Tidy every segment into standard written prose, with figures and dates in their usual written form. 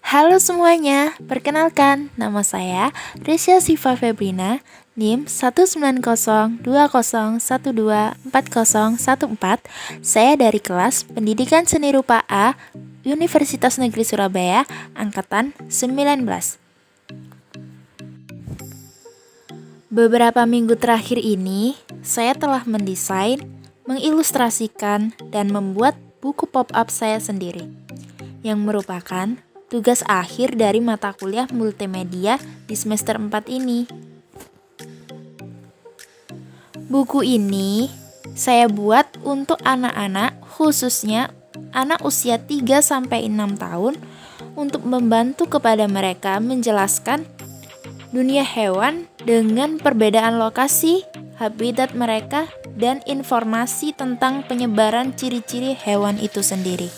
Halo semuanya, perkenalkan nama saya Risya Siva Febrina, NIM 19020124014. Saya dari kelas Pendidikan Seni Rupa A, Universitas Negeri Surabaya, angkatan 19. Beberapa minggu terakhir ini, saya telah mendesain, mengilustrasikan, dan membuat buku pop-up saya sendiri, yang merupakan tugas akhir dari mata kuliah multimedia di semester 4 ini. Buku ini saya buat untuk anak-anak, khususnya anak usia 3-6 tahun, untuk membantu kepada mereka menjelaskan dunia hewan dengan perbedaan lokasi, habitat mereka, dan informasi tentang penyebaran ciri-ciri hewan itu sendiri.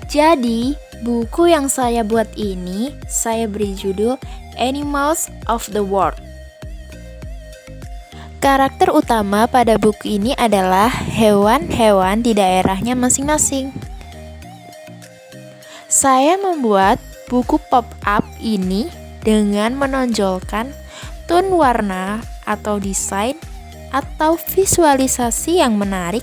Jadi, buku yang saya buat ini saya beri judul Animals of the World. Karakter utama pada buku ini adalah hewan-hewan di daerahnya masing-masing. Saya membuat buku pop-up ini dengan menonjolkan tone warna atau desain atau visualisasi yang menarik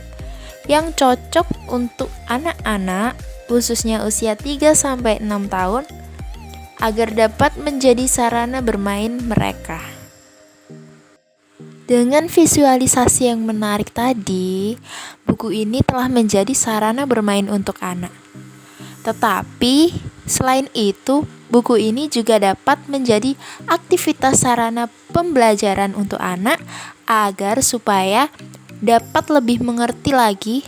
yang cocok untuk anak-anak khususnya usia 3-6 tahun agar dapat menjadi sarana bermain mereka. Dengan visualisasi yang menarik tadi, buku ini telah menjadi sarana bermain untuk anak. Tetapi, selain itu, buku ini juga dapat menjadi aktivitas sarana pembelajaran untuk anak agar supaya dapat lebih mengerti lagi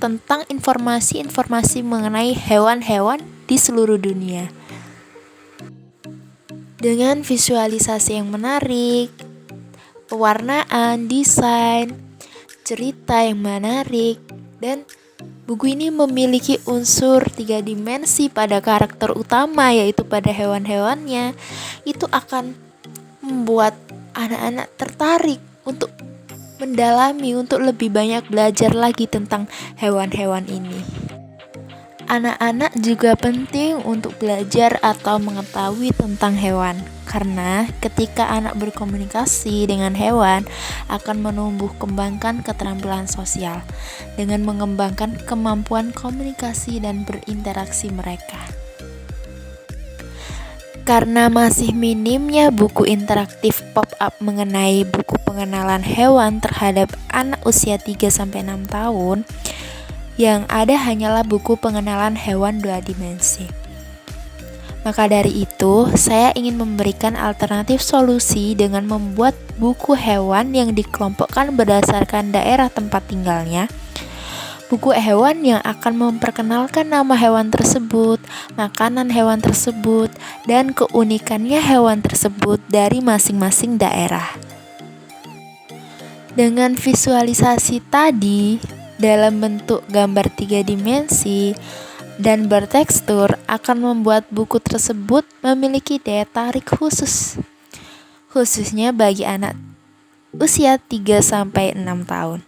tentang informasi-informasi mengenai hewan-hewan di seluruh dunia. Dengan visualisasi yang menarik, pewarnaan, desain, cerita yang menarik, dan buku ini memiliki unsur 3 dimensi pada karakter utama, yaitu pada hewan-hewannya. Itu akan membuat anak-anak tertarik untuk mendalami, untuk lebih banyak belajar lagi tentang hewan-hewan ini. Anak-anak juga penting untuk belajar atau mengetahui tentang hewan, karena ketika anak berkomunikasi dengan hewan akan menumbuh kembangkan keterampilan sosial dengan mengembangkan kemampuan komunikasi dan berinteraksi mereka. Karena masih minimnya buku interaktif pop-up mengenai buku pengenalan hewan terhadap anak usia 3-6 tahun, yang ada hanyalah buku pengenalan hewan 2 dimensi. Maka dari itu, saya ingin memberikan alternatif solusi dengan membuat buku hewan yang dikelompokkan berdasarkan daerah tempat tinggalnya. Buku hewan yang akan memperkenalkan nama hewan tersebut, makanan hewan tersebut, dan keunikannya hewan tersebut dari masing-masing daerah. Dengan visualisasi tadi, dalam bentuk gambar 3 dimensi, dan bertekstur akan membuat buku tersebut memiliki daya tarik khusus, khususnya bagi anak usia 3-6 tahun.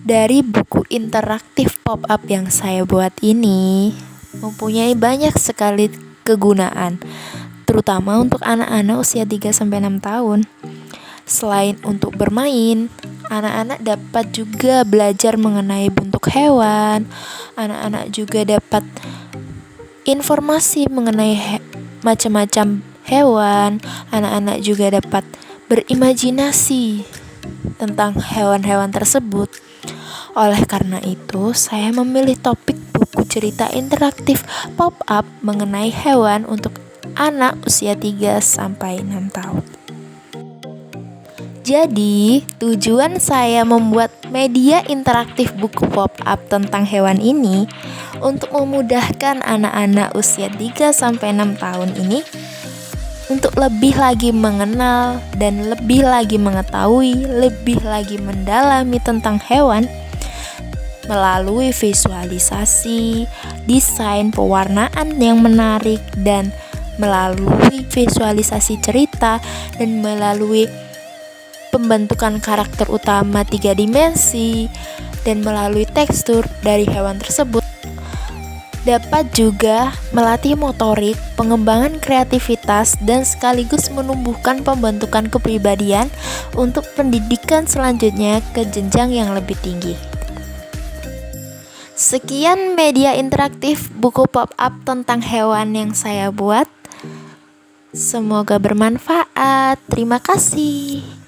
Dari buku interaktif pop-up yang saya buat ini mempunyai banyak sekali kegunaan, terutama untuk anak-anak usia 3-6 tahun. Selain untuk bermain, anak-anak dapat juga belajar mengenai bentuk hewan. Anak-anak juga dapat informasi mengenai macam-macam hewan. Anak-anak juga dapat berimajinasi tentang hewan-hewan tersebut. Oleh karena itu, saya memilih topik buku cerita interaktif pop-up mengenai hewan untuk anak usia 3-6 tahun. Jadi, tujuan saya membuat media interaktif buku pop-up tentang hewan ini untuk memudahkan anak-anak usia 3-6 tahun ini untuk lebih lagi mengenal dan lebih lagi mengetahui, lebih lagi mendalami tentang hewan melalui visualisasi, desain, pewarnaan yang menarik, dan melalui visualisasi cerita, dan melalui pembentukan karakter utama 3 dimensi, dan melalui tekstur dari hewan tersebut. Dapat juga melatih motorik, pengembangan kreativitas, dan sekaligus menumbuhkan pembentukan kepribadian untuk pendidikan selanjutnya ke jenjang yang lebih tinggi. Sekian media interaktif buku pop-up tentang hewan yang saya buat. Semoga bermanfaat. Terima kasih.